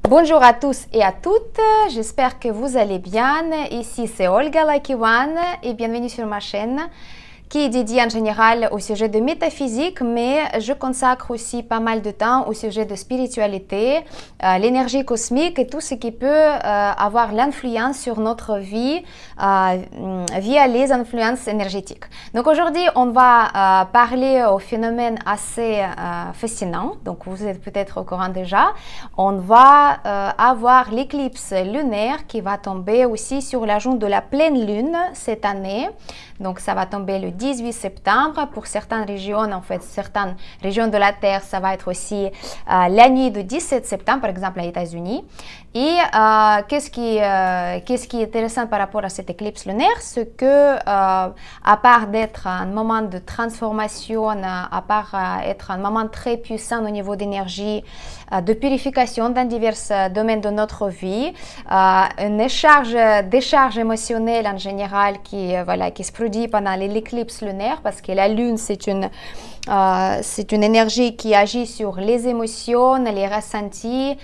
Bonjour à tous et à toutes, j'espère que vous allez bien. Ici c'est Olga Lucky One et bienvenue sur ma chaîne qui est dédiée en général au sujet de métaphysique, mais je consacre aussi pas mal de temps au sujet de spiritualité, l'énergie cosmique et tout ce qui peut avoir l'influence sur notre vie via les influences énergétiques. Donc aujourd'hui, on va parler au phénomène assez fascinant, donc vous êtes peut-être au courant déjà. On va avoir l'éclipse lunaire qui va tomber aussi sur la journée de la pleine lune cette année. Donc ça va tomber le 18 septembre. Pour certaines régions, en fait, certaines régions de la Terre, ça va être aussi la nuit du 17 septembre, par exemple, aux États-Unis. Et qu'est-ce qui est intéressant par rapport à cette éclipse lunaire, c'est que à part d'être un moment de transformation, à part être un moment très puissant au niveau d'énergie, de purification dans divers domaines de notre vie, une décharge émotionnelle en général qui se produit pendant l'éclipse lunaire, parce que la lune c'est une énergie qui agit sur les émotions, les ressentis,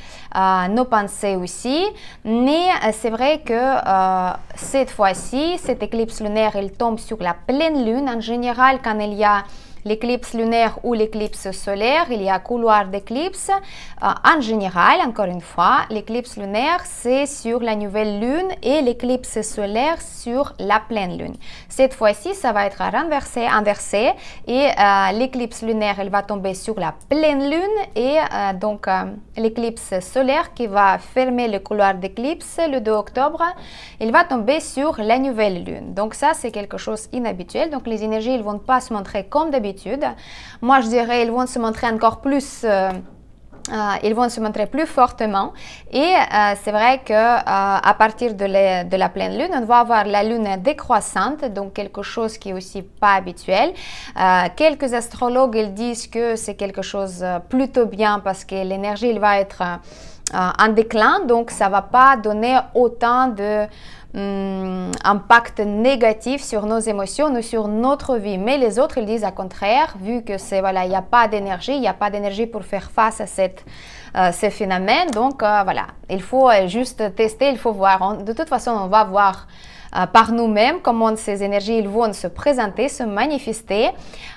nos pensées aussi. Mais c'est vrai que cette fois-ci, cette éclipse lunaire, elle tombe sur la pleine lune. En général, quand il y a l'éclipse lunaire ou l'éclipse solaire, il y a couloir d'éclipse. En général, encore une fois, l'éclipse lunaire, c'est sur la nouvelle lune et l'éclipse solaire sur la pleine lune. Cette fois-ci, ça va être inversé et l'éclipse lunaire, elle va tomber sur la pleine lune et donc l'éclipse solaire qui va fermer le couloir d'éclipse le 2 octobre, il va tomber sur la nouvelle lune. Donc ça, c'est quelque chose d'inhabituel. Donc les énergies, ils vont pas se montrer comme d'habitude. Moi, je dirais, ils vont se montrer encore plus, ils vont se montrer plus fortement. Et c'est vrai que à partir de la pleine lune, on va avoir la lune décroissante, donc quelque chose qui est aussi pas habituel. Quelques astrologues ils disent que c'est quelque chose plutôt bien parce que l'énergie, il va être en déclin, donc ça va pas donner autant de impact négatif sur nos émotions ou sur notre vie. Mais les autres, ils disent au contraire, vu que c'est il n'y a pas d'énergie, pour faire face à ce phénomène. Donc voilà, il faut juste tester, il faut voir. De toute façon, on va voir par nous-mêmes comment ces énergies ils vont se présenter, se manifester.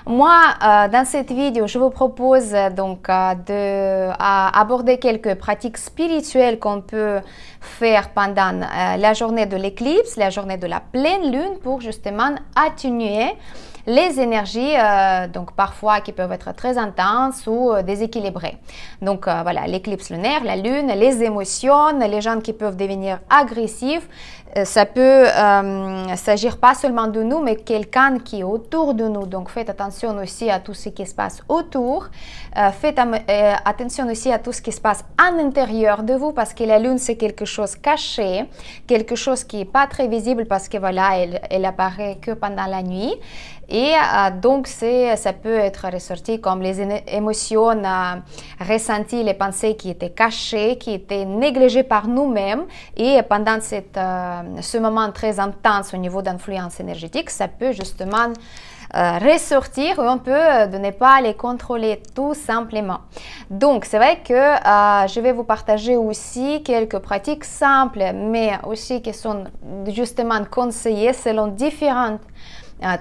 Moi, dans cette vidéo, je vous propose donc d'aborder quelques pratiques spirituelles qu'on peut faire pendant la journée de l'éclipse, la journée de la pleine lune, pour justement atténuer les énergies, donc parfois qui peuvent être très intenses ou déséquilibrées. Donc voilà, l'éclipse lunaire, la lune, les émotions, les gens qui peuvent devenir agressifs, ça peut s'agir pas seulement de nous, mais quelqu'un qui est autour de nous. Donc faites attention aussi à tout ce qui se passe autour. Faites attention aussi à tout ce qui se passe à l'intérieur de vous, parce que la lune c'est quelque chose caché, quelque chose qui est pas très visible parce que voilà, elle apparaît que pendant la nuit. Et donc ça peut être ressorti comme les émotions ressenties, les pensées qui étaient cachées, qui étaient négligées par nous-mêmes. Et pendant ce moment très intense au niveau d'influence énergétique, ça peut justement ressortir, et on peut ne pas les contrôler tout simplement. Donc c'est vrai que je vais vous partager aussi quelques pratiques simples, mais aussi qui sont justement conseillées selon différentes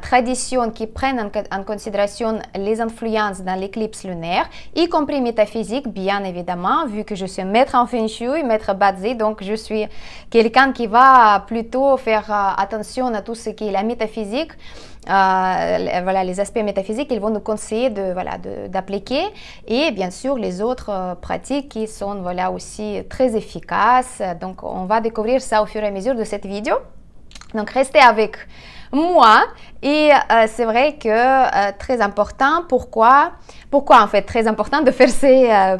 traditions qui prennent en considération les influences dans l'éclipse lunaire, y compris métaphysique, bien évidemment, vu que je suis maître en Feng Shui, maître Bazi, donc je suis quelqu'un qui va plutôt faire attention à tout ce qui est la métaphysique. Voilà, les aspects métaphysiques, ils vont nous conseiller d'appliquer, et bien sûr les autres pratiques qui sont aussi très efficaces. Donc on va découvrir ça au fur et à mesure de cette vidéo. Donc restez avec moi. Et c'est vrai que très important, pourquoi en fait très important de faire ces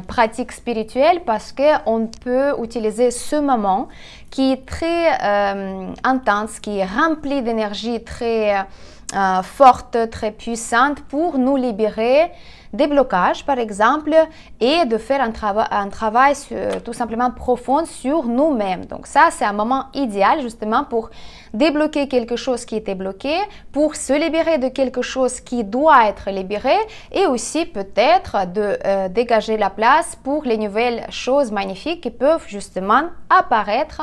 pratiques spirituelles, parce qu'on peut utiliser ce moment qui est très intense, qui est rempli d'énergie très forte, très puissante, pour nous libérer des blocages, par exemple, et de faire un travail tout simplement profond sur nous-mêmes. Donc ça, c'est un moment idéal justement pour débloquer quelque chose qui était bloqué, pour se libérer de quelque chose qui doit être libéré et aussi peut-être de dégager la place pour les nouvelles choses magnifiques qui peuvent justement apparaître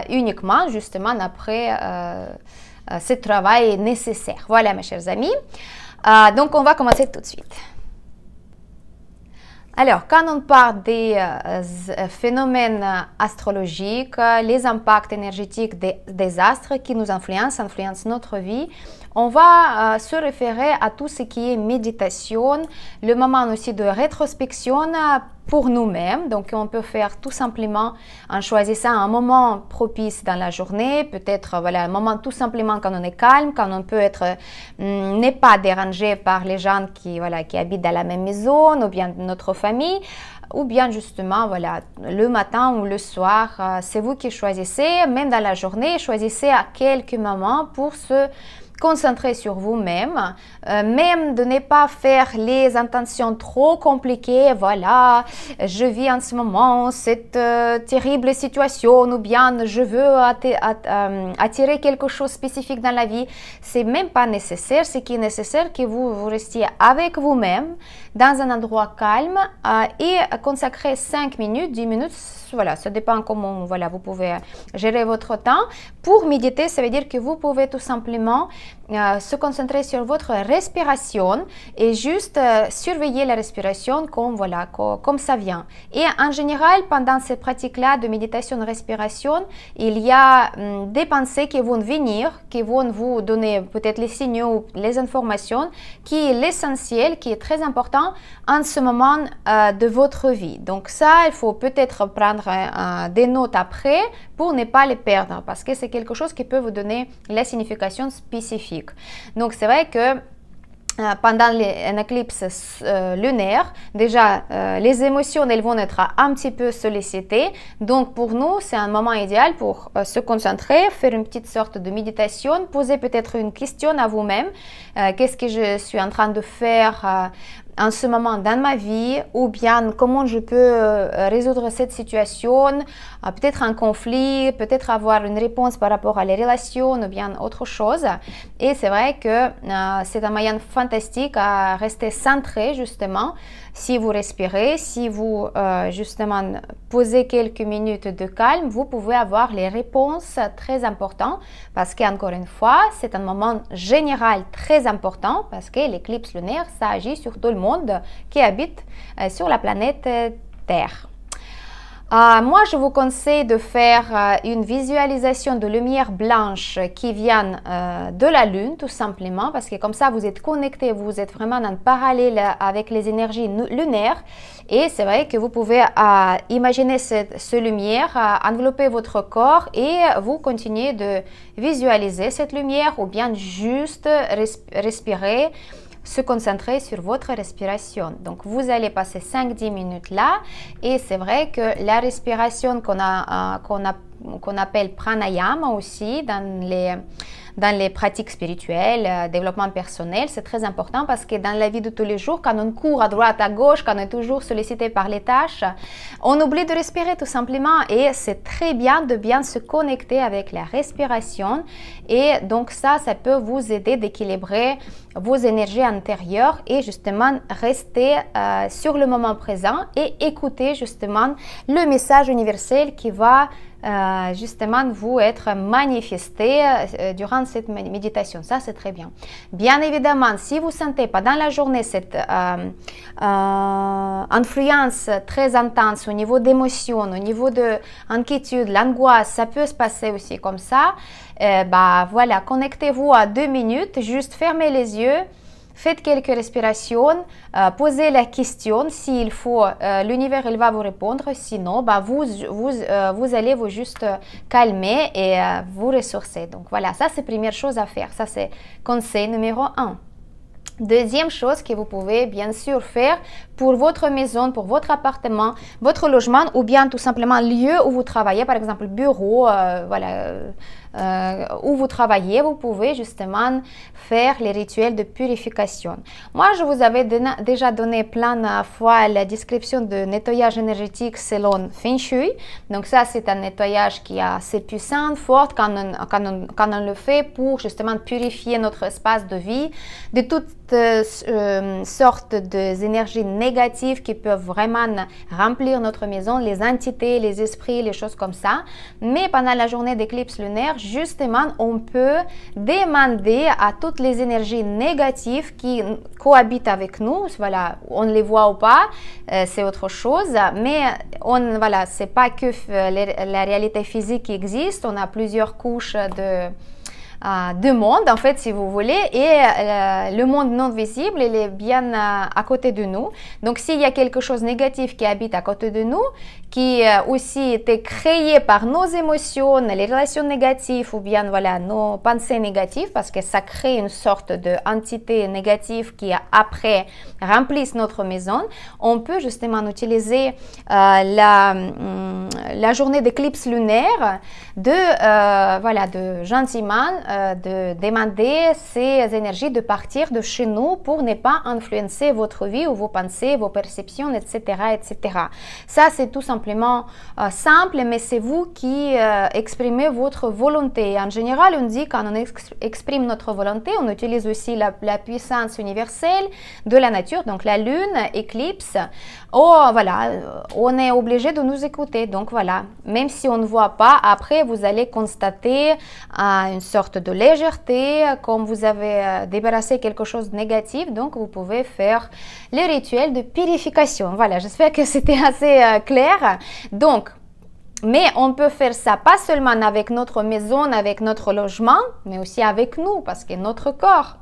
uniquement justement après ce travail nécessaire. Voilà mes chers amis. Donc on va commencer tout de suite. Alors, quand on parle des phénomènes astrologiques, les impacts énergétiques des astres qui nous influencent notre vie, on va se référer à tout ce qui est méditation, le moment aussi de rétrospection pour nous-mêmes. Donc, on peut faire tout simplement en choisissant un moment propice dans la journée, peut-être voilà, un moment tout simplement quand on est calme, quand on peut être n'est pas dérangé par les gens qui habitent dans la même maison ou bien notre famille, ou bien justement voilà, le matin ou le soir, c'est vous qui choisissez, même dans la journée, choisissez à quelques moments pour se concentrer sur vous-même, même de ne pas faire les intentions trop compliquées, voilà, je vis en ce moment cette terrible situation ou bien je veux attirer quelque chose de spécifique dans la vie, c'est même pas nécessaire. Ce qui est nécessaire, que vous restiez avec vous-même dans un endroit calme et consacrer 5 minutes, 10 minutes, voilà, ça dépend comment voilà, vous pouvez gérer votre temps. Pour méditer, ça veut dire que vous pouvez tout simplement se concentrer sur votre respiration et juste surveiller la respiration comme ça vient. Et en général, pendant ces pratiques-là de méditation de respiration, il y a des pensées qui vont venir, qui vont vous donner peut-être les signaux ou les informations, qui est l'essentiel, qui est très important en ce moment de votre vie. Donc ça, il faut peut-être prendre des notes après pour ne pas les perdre, parce que c'est quelque chose qui peut vous donner la signification spécifique. Donc c'est vrai que pendant un éclipse lunaire, déjà les émotions elles vont être un petit peu sollicitées. Donc pour nous, c'est un moment idéal pour se concentrer, faire une petite sorte de méditation, poser peut-être une question à vous-même. Qu'est-ce que je suis en train de faire en ce moment dans ma vie, ou bien comment je peux résoudre cette situation, peut-être un conflit, peut-être avoir une réponse par rapport à les relations ou bien autre chose. Et c'est vrai que c'est un moyen fantastique à rester centré justement. Si vous respirez, si vous justement posez quelques minutes de calme, vous pouvez avoir les réponses très importantes, parce qu'encore une fois, c'est un moment général très important, parce que l'éclipse lunaire, ça agit sur tout le monde qui habite sur la planète Terre. Moi, je vous conseille de faire une visualisation de lumière blanche qui vient de la Lune, tout simplement, parce que comme ça, vous êtes connecté, vous êtes vraiment en parallèle avec les énergies lunaires. Et c'est vrai que vous pouvez imaginer cette lumière envelopper votre corps et vous continuez de visualiser cette lumière, ou bien juste respirer, se concentrer sur votre respiration. Donc vous allez passer 5-10 minutes là, et c'est vrai que la respiration qu'on appelle pranayama aussi dans les pratiques spirituelles, développement personnel, c'est très important, parce que dans la vie de tous les jours, quand on court à droite, à gauche, quand on est toujours sollicité par les tâches, on oublie de respirer tout simplement, et c'est très bien de bien se connecter avec la respiration. Et donc ça peut vous aider d'équilibrer vos énergies intérieures et justement rester sur le moment présent et écouter justement le message universel qui va justement vous être manifesté durant cette méditation. Ça, c'est très bien. Bien évidemment, si vous sentez pendant la journée cette influence très intense au niveau d'émotions, au niveau de inquiétude, l'angoisse, ça peut se passer aussi comme ça. Voilà, connectez-vous à 2 minutes, juste fermez les yeux, faites quelques respirations, posez la question. S'il faut, l'univers il va vous répondre. Sinon, vous allez vous juste calmer et vous ressourcer. Donc voilà, ça c'est la première chose à faire. Ça c'est conseil numéro 1. Deuxième chose que vous pouvez bien sûr faire pour votre maison, pour votre appartement, votre logement, ou bien tout simplement lieu où vous travaillez, par exemple bureau, où vous travaillez, vous pouvez justement faire les rituels de purification. Moi, je vous avais déjà donné plein de fois la description de nettoyage énergétique selon Feng Shui. Donc ça, c'est un nettoyage qui est assez puissant, fort, quand on le fait pour justement purifier notre espace de vie de toutes sortes d'énergies négatives qui peuvent vraiment remplir notre maison, les entités, les esprits, les choses comme ça. Mais pendant la journée d'éclipse lunaire, justement, on peut demander à toutes les énergies négatives qui cohabitent avec nous, voilà, on ne les voit ou pas, c'est autre chose, mais voilà, c'est pas que la réalité physique qui existe, on a plusieurs couches de monde, en fait, si vous voulez, et le monde non visible, il est bien à côté de nous. Donc, s'il y a quelque chose de négatif qui habite à côté de nous, qui aussi était créé par nos émotions, les relations négatives ou bien voilà, nos pensées négatives, parce que ça crée une sorte d'entité négative qui après remplissent notre maison, on peut justement utiliser la journée d'éclipse lunaire de gentiment de demander ces énergies de partir de chez nous pour ne pas influencer votre vie ou vos pensées, vos perceptions, etc. etc. Ça, c'est tout simplement simple, mais c'est vous qui exprimez votre volonté. En général, on dit quand on exprime notre volonté, on utilise aussi la puissance universelle de la nature, donc la lune, éclipse. Voilà, on est obligé de nous écouter. Donc voilà, même si on ne voit pas, après vous allez constater une sorte de légèreté, comme vous avez débarrassé quelque chose de négatif, donc vous pouvez faire les rituels de purification. Voilà, j'espère que c'était assez clair. Donc, mais on peut faire ça pas seulement avec notre maison, avec notre logement, mais aussi avec nous, parce que notre corps,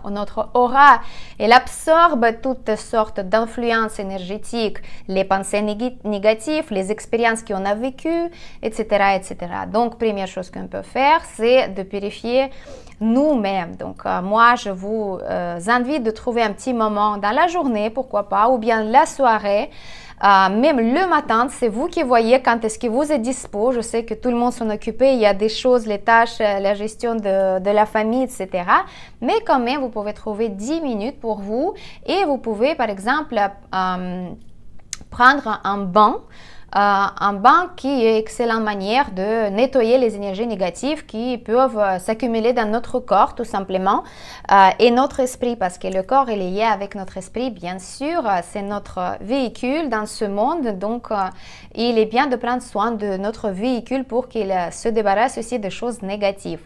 notre aura, elle absorbe toutes sortes d'influences énergétiques, les pensées négatives, les expériences qu'on a vécues, etc., etc. Donc, première chose qu'on peut faire, c'est de purifier nous-mêmes. Donc, moi, je vous invite de trouver un petit moment dans la journée, pourquoi pas, ou bien la soirée, même le matin, c'est vous qui voyez quand est-ce que vous êtes dispo. Je sais que tout le monde s'en occupe, il y a des choses, les tâches, la gestion de la famille, etc. Mais quand même, vous pouvez trouver 10 minutes pour vous et vous pouvez, par exemple, prendre un bain. Un bain qui est une excellente manière de nettoyer les énergies négatives qui peuvent s'accumuler dans notre corps tout simplement et notre esprit, parce que le corps est lié avec notre esprit, bien sûr, c'est notre véhicule dans ce monde, donc il est bien de prendre soin de notre véhicule pour qu'il se débarrasse aussi des choses négatives.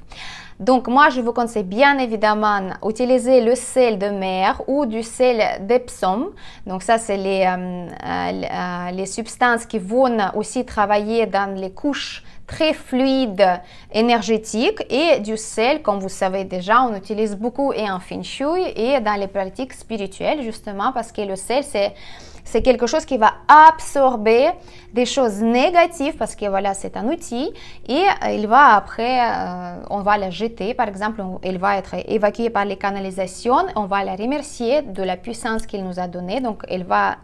Donc, moi, je vous conseille bien évidemment d'utiliser le sel de mer ou du sel d'Epsom. Donc, ça, c'est les substances qui vont aussi travailler dans les couches très fluides énergétiques, et du sel, comme vous savez déjà, on utilise beaucoup et en Feng Shui et dans les pratiques spirituelles, justement, parce que le sel, c'est quelque chose qui va absorber des choses négatives, parce que voilà, c'est un outil, et il va après, on va la jeter, par exemple, elle va être évacuée par les canalisations, on va la remercier de la puissance qu'il nous a donnée, donc elle va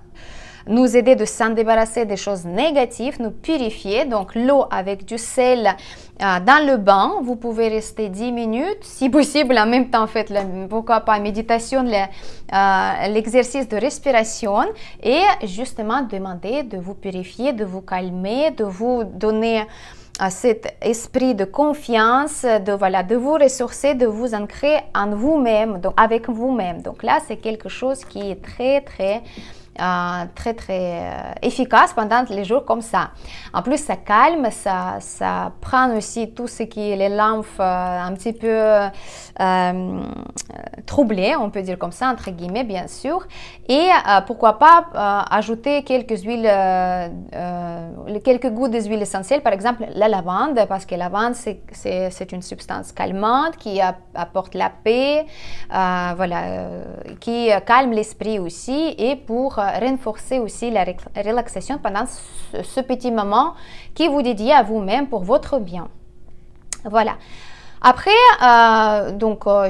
nous aider de s'en débarrasser des choses négatives, nous purifier. Donc l'eau avec du sel dans le bain, vous pouvez rester 10 minutes, si possible en même temps faites pourquoi pas méditation, l'exercice de respiration, et justement demander de vous purifier, de vous calmer, de vous donner cet esprit de confiance, de vous ressourcer, de vous ancrer en vous-même, donc avec vous-même. Donc là, c'est quelque chose qui est très efficace pendant les jours comme ça. En plus, ça calme, ça prend aussi tout ce qui est les lymphes un petit peu troublées, on peut dire comme ça, entre guillemets, bien sûr. Et pourquoi pas ajouter quelques huiles, quelques gouttes d'huile essentielle, par exemple la lavande, parce que la lavande, c'est une substance calmante qui apporte la paix, qui calme l'esprit aussi, et pour renforcer aussi la relaxation pendant ce petit moment qui vous dédie à vous-même pour votre bien. Voilà. Après,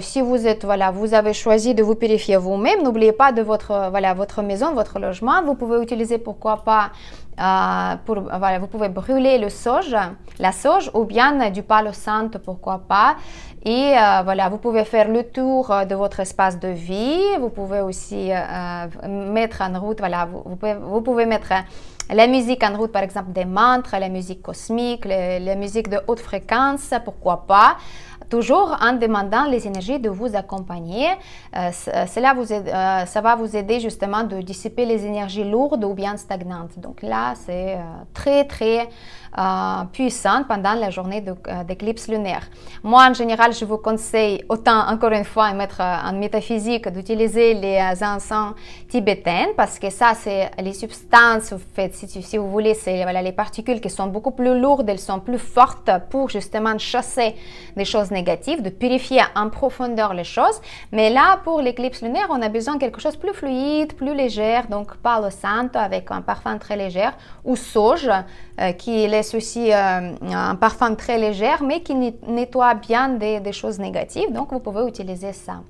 si vous êtes, vous avez choisi de vous purifier vous-même, n'oubliez pas de votre maison, votre logement. Vous pouvez utiliser, pourquoi pas, voilà, vous pouvez brûler la sauge ou bien du palo santo, pourquoi pas. Et voilà, vous pouvez faire le tour de votre espace de vie. Vous pouvez aussi mettre en route, voilà, vous pouvez mettre la musique en route, par exemple des mantras, la musique cosmique, la musique de haute fréquence, pourquoi pas. Toujours en demandant les énergies de vous accompagner. Ça va vous aider justement de dissiper les énergies lourdes ou bien stagnantes. Donc là, c'est très puissant pendant la journée d'éclipse lunaire. Moi, en général, je vous conseille, autant encore une fois, mettre en métaphysique, d'utiliser les encens tibétains parce que ça, c'est les substances, en fait, si vous voulez, c'est voilà, les particules qui sont beaucoup plus lourdes, elles sont plus fortes pour justement chasser des choses négatives, de purifier en profondeur les choses. Mais là, pour l'éclipse lunaire, on a besoin de quelque chose de plus fluide, plus léger, donc palo santo avec un parfum très léger, ou sauge qui laisse aussi un parfum très léger, mais qui nettoie bien des choses négatives. Donc, vous pouvez utiliser ça.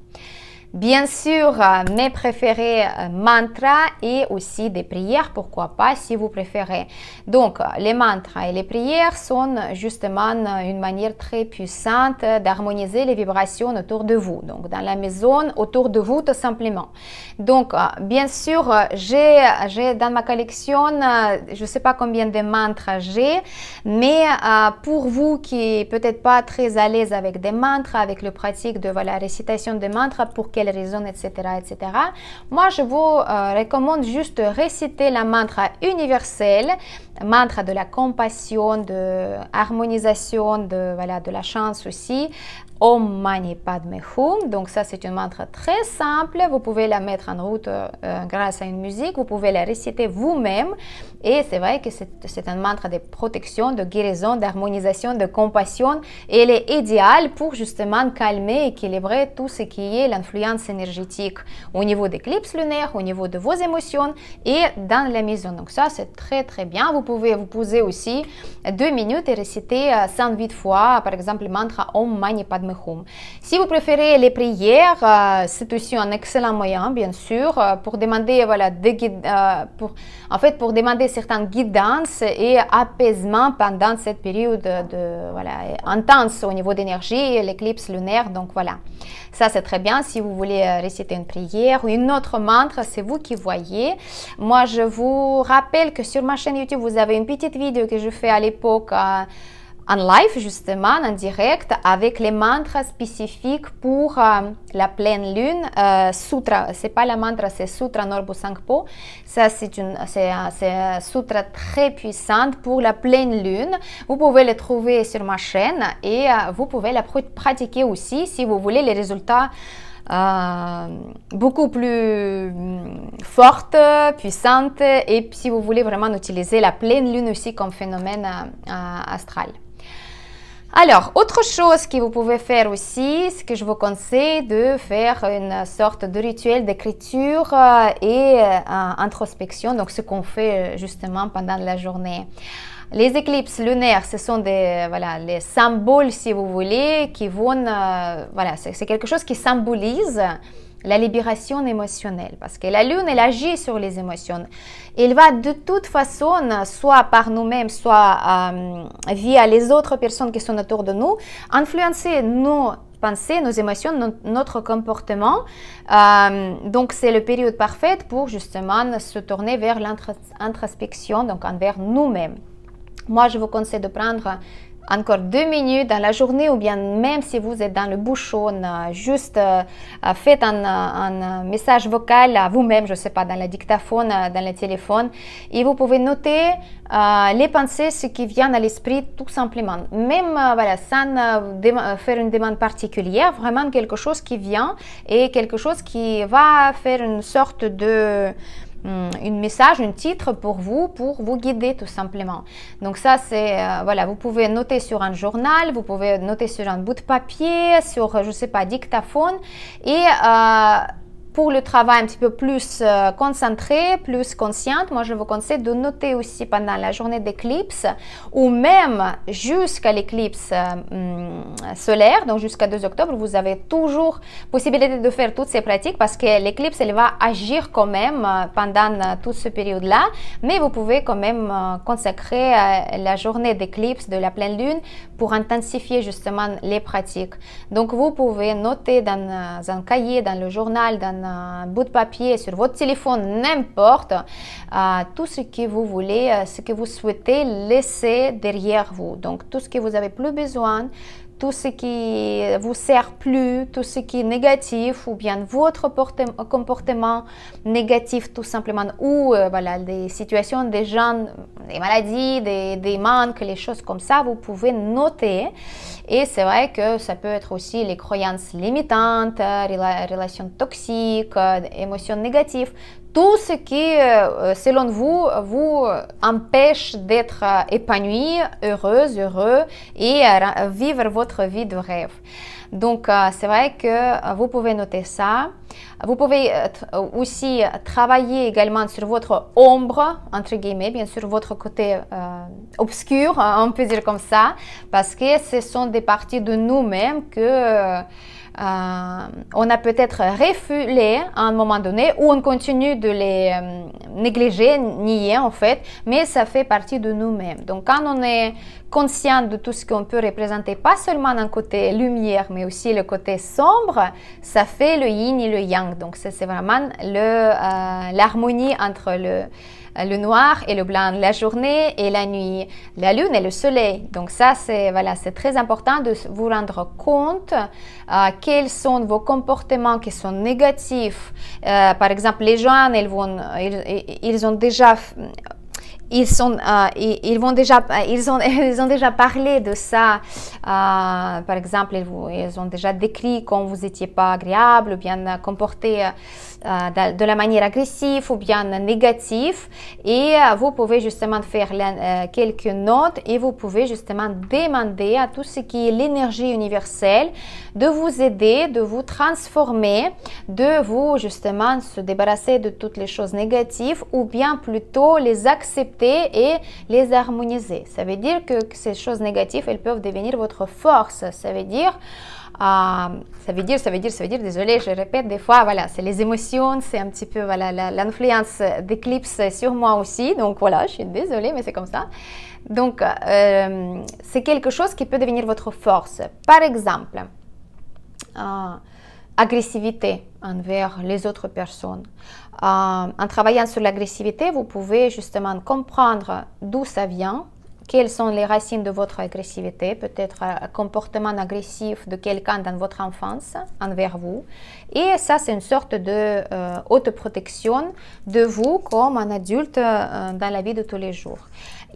Bien sûr, mes préférés mantras et aussi des prières, pourquoi pas, si vous préférez. Donc, les mantras et les prières sont justement une manière très puissante d'harmoniser les vibrations autour de vous. Donc, dans la maison, autour de vous, tout simplement. Donc, bien sûr, j'ai dans ma collection, je ne sais pas combien de mantras j'ai, mais pour vous qui peut-être pas très à l'aise avec des mantras, avec le pratique de la récitation des mantras, pour quelles raisons, etc., etc. Moi, je vous recommande juste de réciter la mantra universelle, mantra de la compassion, de harmonisation, de la chance aussi. Om Mani Padme Hum. Donc ça, c'est une mantra très simple. Vous pouvez la mettre en route grâce à une musique. Vous pouvez la réciter vous-même. Et c'est vrai que c'est un mantra de protection, de guérison, d'harmonisation, de compassion. Et elle est idéale pour justement calmer, équilibrer tout ce qui est l'influence énergétique au niveau des éclipses lunaires, au niveau de vos émotions et dans la maison. Donc ça, c'est très bien. Vous pouvez vous poser aussi 2 minutes et réciter 108 fois, par exemple, le mantra Om Mani Padme Hum. Si vous préférez les prières, c'est aussi un excellent moyen, bien sûr, pour demander, pour demander certaines guidances et apaisement pendant cette période intense au niveau d'énergie, l'éclipse lunaire. Donc voilà, ça c'est très bien. Si vous voulez réciter une prière ou une autre mantra, c'est vous qui voyez. Moi, je vous rappelle que sur ma chaîne YouTube, vous avez une petite vidéo que je fais à l'époque en live, justement, en direct, avec les mantras spécifiques pour la pleine lune. Sutra, c'est pas la mantra, c'est Sutra Norbu Sangpo. Ça, c'est un sutra très puissant pour la pleine lune. Vous pouvez le trouver sur ma chaîne et vous pouvez la pratiquer aussi si vous voulez les résultats beaucoup plus fortes, puissantes, et si vous voulez vraiment utiliser la pleine lune aussi comme phénomène astral. Alors, autre chose que vous pouvez faire aussi, c'est que je vous conseille de faire une sorte de rituel d'écriture et introspection, donc ce qu'on fait justement pendant la journée. Les éclipses lunaires, ce sont les symboles, si vous voulez, qui vont, c'est quelque chose qui symbolise la libération émotionnelle, parce que la lune, elle agit sur les émotions. Elle va de toute façon, soit par nous-mêmes, soit via les autres personnes qui sont autour de nous, influencer nos pensées, nos émotions, notre comportement. Donc, c'est la période parfaite pour justement se tourner vers l'introspection, donc envers nous-mêmes. Moi, je vous conseille de prendre encore 2 minutes dans la journée, ou bien même si vous êtes dans le bouchon, juste faites un message vocal à vous-même, je ne sais pas, dans le dictaphone, dans le téléphone, et vous pouvez noter les pensées, ce qui vient à l'esprit tout simplement. Même sans faire une demande particulière, vraiment quelque chose qui vient et quelque chose qui va faire une sorte de message, un titre pour vous guider tout simplement. Donc ça, c'est vous pouvez noter sur un journal, vous pouvez noter sur un bout de papier, sur, je sais pas, dictaphone, et pour le travail un petit peu plus concentré, plus consciente, moi je vous conseille de noter aussi pendant la journée d'éclipse ou même jusqu'à l'éclipse solaire, donc jusqu'à 2 octobre, vous avez toujours possibilité de faire toutes ces pratiques parce que l'éclipse, elle va agir quand même pendant toute cette période-là, mais vous pouvez quand même consacrer la journée d'éclipse de la pleine lune pour intensifier justement les pratiques. Donc vous pouvez noter dans un cahier, dans le journal, dans un bout de papier, sur votre téléphone, n'importe, tout ce que vous voulez, ce que vous souhaitez laisser derrière vous. Donc tout ce que vous avez plus besoin, tout ce qui vous sert plus, tout ce qui est négatif ou bien votre comportement négatif tout simplement ou voilà, des situations, des gens, des maladies, des manques, les choses comme ça, vous pouvez noter. Et c'est vrai que ça peut être aussi les croyances limitantes, relations toxiques, émotions négatives. Tout ce qui, selon vous, vous empêche d'être épanoui, heureuse, heureux et vivre votre vie de rêve. Donc, c'est vrai que vous pouvez noter ça. Vous pouvez aussi travailler également sur votre ombre, entre guillemets, bien sûr, votre côté obscur, on peut dire comme ça, parce que ce sont des parties de nous-mêmes que on a peut-être refoulé à un moment donné ou on continue de les négliger, nier en fait, mais ça fait partie de nous-mêmes. Donc quand on est conscient de tout ce qu'on peut représenter, pas seulement un côté lumière, mais aussi le côté sombre, ça fait le yin et le yang. Donc c'est vraiment l'harmonie entre le noir et le blanc, la journée et la nuit, la lune et le soleil. Donc ça, c'est voilà, c'est très important de vous rendre compte quels sont vos comportements qui sont négatifs. Par exemple, les gens, ils ont déjà... Ils ont déjà parlé de ça. Par exemple, ils ont déjà décrit quand vous n'étiez pas agréable ou bien comporté de la manière agressive ou bien négative. Et vous pouvez justement faire quelques notes et vous pouvez justement demander à tout ce qui est l'énergie universelle de vous aider, de vous transformer, de vous justement se débarrasser de toutes les choses négatives ou bien plutôt les accepter et les harmoniser. Ça veut dire que ces choses négatives, elles peuvent devenir votre force. Ça veut dire, désolé, je répète des fois, voilà, c'est les émotions, c'est un petit peu voilà, l'influence d'éclipse sur moi aussi. Donc voilà, je suis désolée, mais c'est comme ça. Donc, c'est quelque chose qui peut devenir votre force. Par exemple, agressivité envers les autres personnes. En travaillant sur l'agressivité, vous pouvez justement comprendre d'où ça vient, quelles sont les racines de votre agressivité, peut-être un comportement agressif de quelqu'un dans votre enfance envers vous. Et ça, c'est une sorte de autoprotection de vous comme un adulte dans la vie de tous les jours.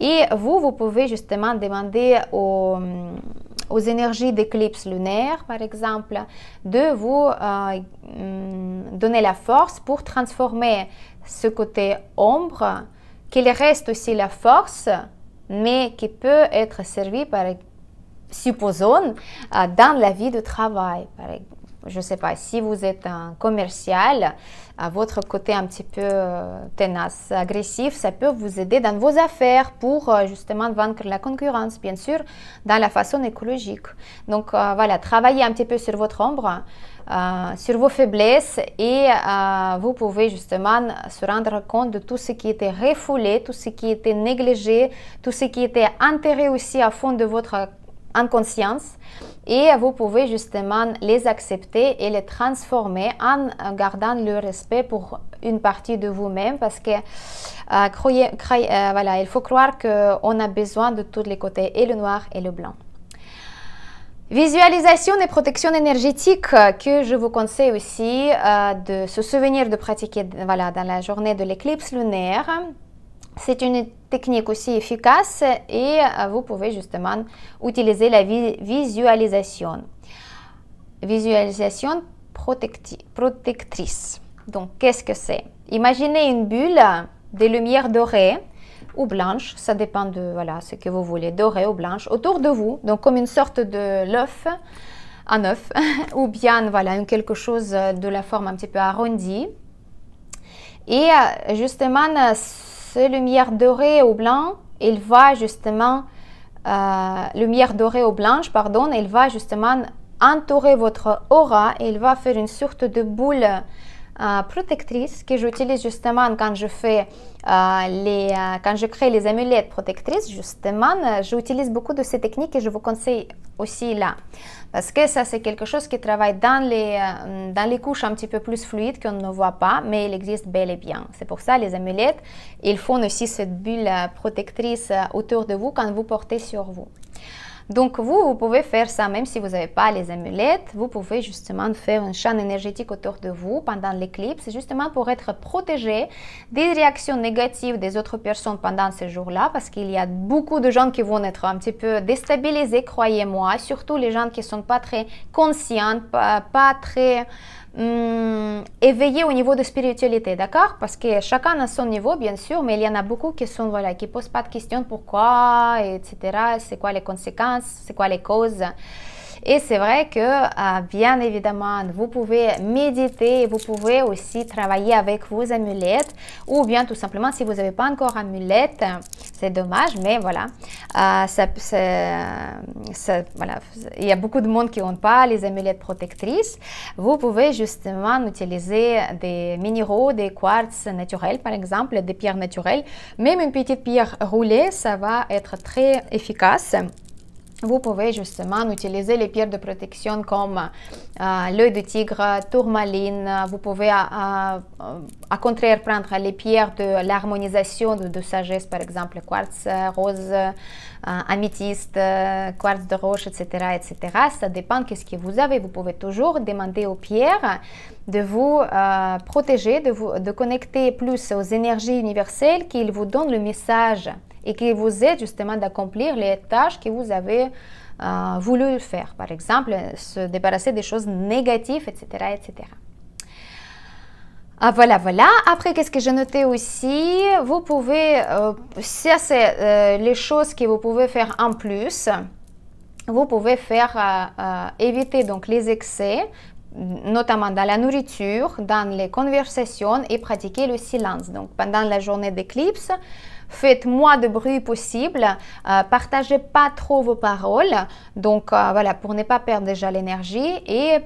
Et vous pouvez justement demander aux énergies d'éclipse lunaire, par exemple, de vous donner la force pour transformer ce côté ombre, qu'il reste aussi la force, mais qui peut être servi, supposons, dans la vie de travail. Je ne sais pas, si vous êtes un commercial, votre côté un petit peu tenace, agressif, ça peut vous aider dans vos affaires pour justement vaincre la concurrence, bien sûr, dans la façon écologique. Donc voilà, travaillez un petit peu sur votre ombre, sur vos faiblesses et vous pouvez justement se rendre compte de tout ce qui était refoulé, tout ce qui était négligé, tout ce qui était enterré aussi à fond de votre inconscience et vous pouvez justement les accepter et les transformer en gardant le respect pour une partie de vous-même parce que voilà, il faut croire qu'on a besoin de tous les côtés et le noir et le blanc. Visualisation et protection énergétique que je vous conseille aussi de se souvenir de pratiquer voilà, dans la journée de l'éclipse lunaire. C'est une technique aussi efficace et vous pouvez justement utiliser la visualisation. Visualisation protectrice. Donc, qu'est-ce que c'est? Imaginez une bulle de lumière dorée ou blanche, ça dépend de voilà, ce que vous voulez, dorée ou blanche, autour de vous, donc comme une sorte de l'œuf un œuf ou bien voilà quelque chose de la forme un petit peu arrondie. Et justement, cette lumière dorée ou blanc, il va justement, lumière dorée ou blanche, pardon, il va justement entourer votre aura et il va faire une sorte de boule protectrice que j'utilise justement quand je fais quand je crée les amulettes protectrices. Justement, j'utilise beaucoup de ces techniques et je vous conseille aussi là. Parce que ça, c'est quelque chose qui travaille dans les couches un petit peu plus fluides qu'on ne voit pas, mais il existe bel et bien. C'est pour ça les amulettes, ils font aussi cette bulle protectrice autour de vous quand vous portez sur vous. Donc vous pouvez faire ça même si vous n'avez pas les amulettes. Vous pouvez justement faire un champ énergétique autour de vous pendant l'éclipse, justement pour être protégé des réactions négatives des autres personnes pendant ce jour-là, parce qu'il y a beaucoup de gens qui vont être un petit peu déstabilisés, croyez-moi, surtout les gens qui ne sont pas très conscients, pas très éveillés au niveau de spiritualité, d'accord? Parce que chacun a son niveau, bien sûr, mais il y en a beaucoup qui sont, voilà, qui posent pas de questions, pourquoi, etc. C'est quoi les conséquences, c'est quoi les causes? Et c'est vrai que, bien évidemment, vous pouvez méditer et vous pouvez aussi travailler avec vos amulettes, ou bien tout simplement, si vous n'avez pas encore amulette, c'est dommage, mais voilà, voilà, il y a beaucoup de monde qui n'ont pas les amulettes protectrices. Vous pouvez justement utiliser des minéraux, des quartz naturels, par exemple, des pierres naturelles. Même une petite pierre roulée, ça va être très efficace. Vous pouvez justement utiliser les pierres de protection comme l'œil de tigre, tourmaline. Vous pouvez, à contraire, prendre les pierres de l'harmonisation de sagesse, par exemple, quartz rose, améthyste, quartz de roche, etc., etc. Ça dépend de ce que vous avez. Vous pouvez toujours demander aux pierres de vous protéger, de connecter plus aux énergies universelles, qu'ils vous donnent le message et qui vous aide justement d'accomplir les tâches que vous avez voulu faire. Par exemple, se débarrasser des choses négatives, etc., etc. Voilà. Après, qu'est-ce que j'ai noté aussi? Vous pouvez, ça c'est les choses que vous pouvez faire en plus. Vous pouvez faire, éviter donc les excès, notamment dans la nourriture, dans les conversations, et pratiquer le silence. Donc, pendant la journée d'éclipse, faites moins de bruit possible, partagez pas trop vos paroles, donc voilà, pour ne pas perdre déjà l'énergie et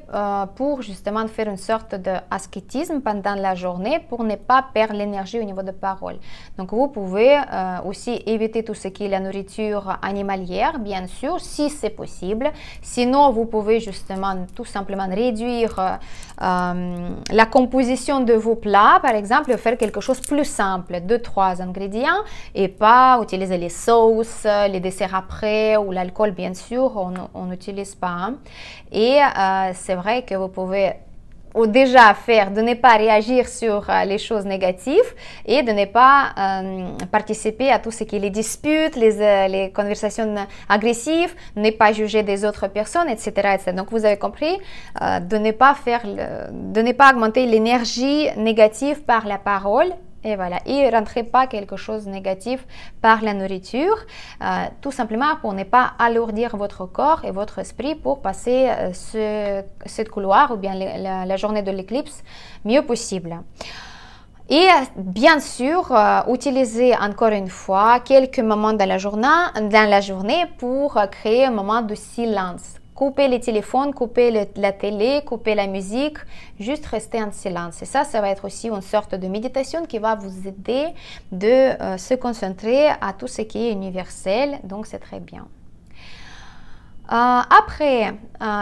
pour justement faire une sorte d'ascétisme pendant la journée pour ne pas perdre l'énergie au niveau de paroles. Donc vous pouvez aussi éviter tout ce qui est la nourriture animalière, bien sûr, si c'est possible. Sinon, vous pouvez justement tout simplement réduire la composition de vos plats, par exemple, faire quelque chose de plus simple, 2-3 ingrédients, et pas utiliser les sauces, les desserts après ou l'alcool, bien sûr, on n'utilise pas. Hein. Et c'est vrai que vous pouvez déjà faire de ne pas réagir sur les choses négatives et de ne pas participer à tout ce qui est les disputes, les conversations agressives, ne pas juger des autres personnes, etc., etc. Donc vous avez compris, de ne pas augmenter l'énergie négative par la parole. Et voilà, et ne rentrez pas quelque chose de négatif par la nourriture, tout simplement pour ne pas alourdir votre corps et votre esprit pour passer cette couloir ou bien la journée de l'éclipse mieux possible. Et bien sûr, utilisez encore une fois quelques moments dans la journée pour créer un moment de silence. Coupez les téléphones, coupez la télé, coupez la musique, juste restez en silence. Et ça va être aussi une sorte de méditation qui va vous aider de se concentrer à tout ce qui est universel. Donc, c'est très bien. Après,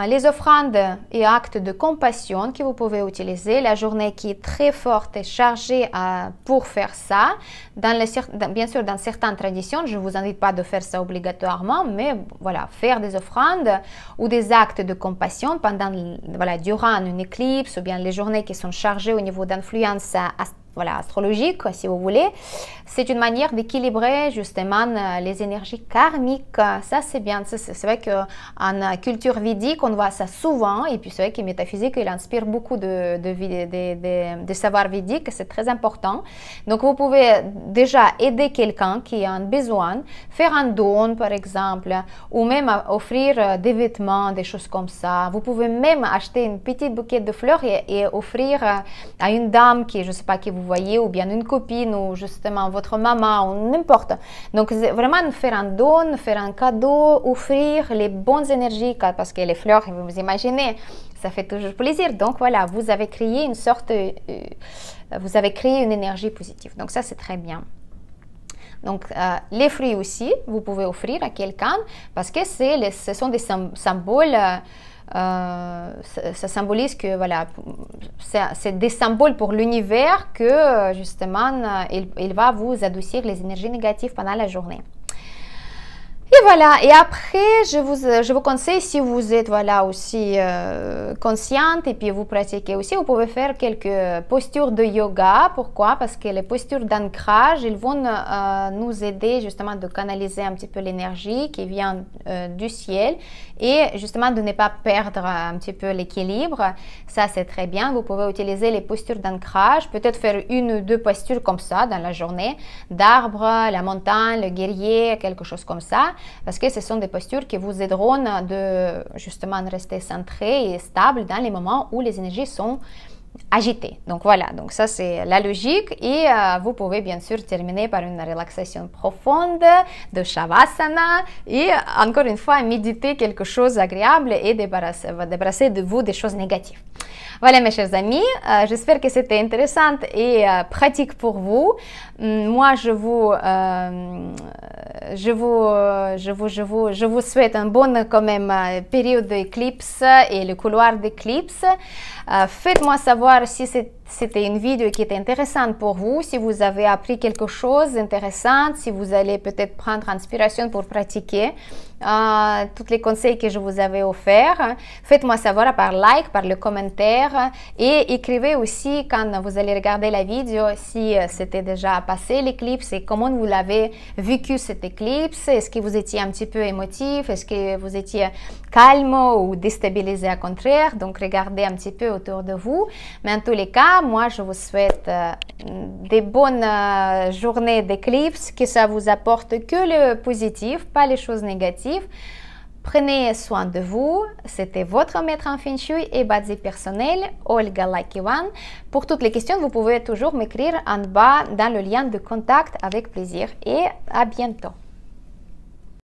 les offrandes et actes de compassion que vous pouvez utiliser, la journée qui est très forte et chargée pour faire ça. Bien sûr, dans certaines traditions, je ne vous invite pas de faire ça obligatoirement, mais voilà, faire des offrandes ou des actes de compassion durant une éclipse ou bien les journées qui sont chargées au niveau d'influence voilà, astrologique, si vous voulez. C'est une manière d'équilibrer justement les énergies karmiques. Ça, c'est bien. C'est vrai qu'en culture védique, on voit ça souvent. Et puis, c'est vrai que métaphysique, il inspire beaucoup de savoir védique. C'est très important. Donc, vous pouvez déjà aider quelqu'un qui a un besoin, faire un don, par exemple, ou même offrir des vêtements, des choses comme ça. Vous pouvez même acheter une petite bouquet de fleurs et offrir à une dame qui, je ne sais pas, qui vous voyez, ou bien une copine, ou justement votre maman, ou n'importe. Donc, vraiment faire un don, faire un cadeau, offrir les bonnes énergies, parce que les fleurs, vous imaginez, ça fait toujours plaisir. Donc, voilà, vous avez créé une sorte, vous avez créé une énergie positive. Donc, ça, c'est très bien. Donc, les fruits aussi, vous pouvez offrir à quelqu'un, parce que ce sont des symboles. Ça symbolise que voilà, c'est des symboles pour l'univers que justement il va vous adoucir les énergies négatives pendant la journée. Et voilà, et après, je vous conseille, si vous êtes voilà, aussi consciente et puis vous pratiquez aussi, vous pouvez faire quelques postures de yoga. Pourquoi? Parce que les postures d'ancrage, ils vont nous aider justement de canaliser un petit peu l'énergie qui vient du ciel et justement de ne pas perdre un petit peu l'équilibre. Ça, c'est très bien. Vous pouvez utiliser les postures d'ancrage, peut-être faire une ou deux postures comme ça dans la journée, d'arbre, la montagne, le guerrier, quelque chose comme ça. Parce que ce sont des postures qui vous aideront de justement rester centré et stable dans les moments où les énergies sont agitées. Donc voilà, donc ça c'est la logique et vous pouvez bien sûr terminer par une relaxation profonde de Shavasana et encore une fois méditer quelque chose d'agréable et débarrasser de vous des choses négatives. Voilà mes chers amis, j'espère que c'était intéressant et pratique pour vous. Moi je vous souhaite une bonne quand même période d'éclipse et le couloir d'éclipse. Faites-moi savoir si c'était une vidéo qui était intéressante pour vous, si vous avez appris quelque chose d'intéressant, si vous allez peut-être prendre inspiration pour pratiquer tous les conseils que je vous avais offerts. Faites-moi savoir par like, par le commentaire et écrivez aussi quand vous allez regarder la vidéo si c'était déjà passé l'éclipse et comment vous l'avez vécu cette éclipse. Est-ce que vous étiez un petit peu émotif? Est-ce que vous étiez calme ou déstabilisé au contraire? Donc regardez un petit peu autour de vous. Mais en tous les cas, moi je vous souhaite des bonnes journées d'éclipse, que ça vous apporte que le positif, pas les choses négatives. Prenez soin de vous. C'était votre maître en Feng Shui et Bazi personnel, Olga Lakivan. Pour toutes les questions, vous pouvez toujours m'écrire en bas dans le lien de contact avec plaisir et à bientôt.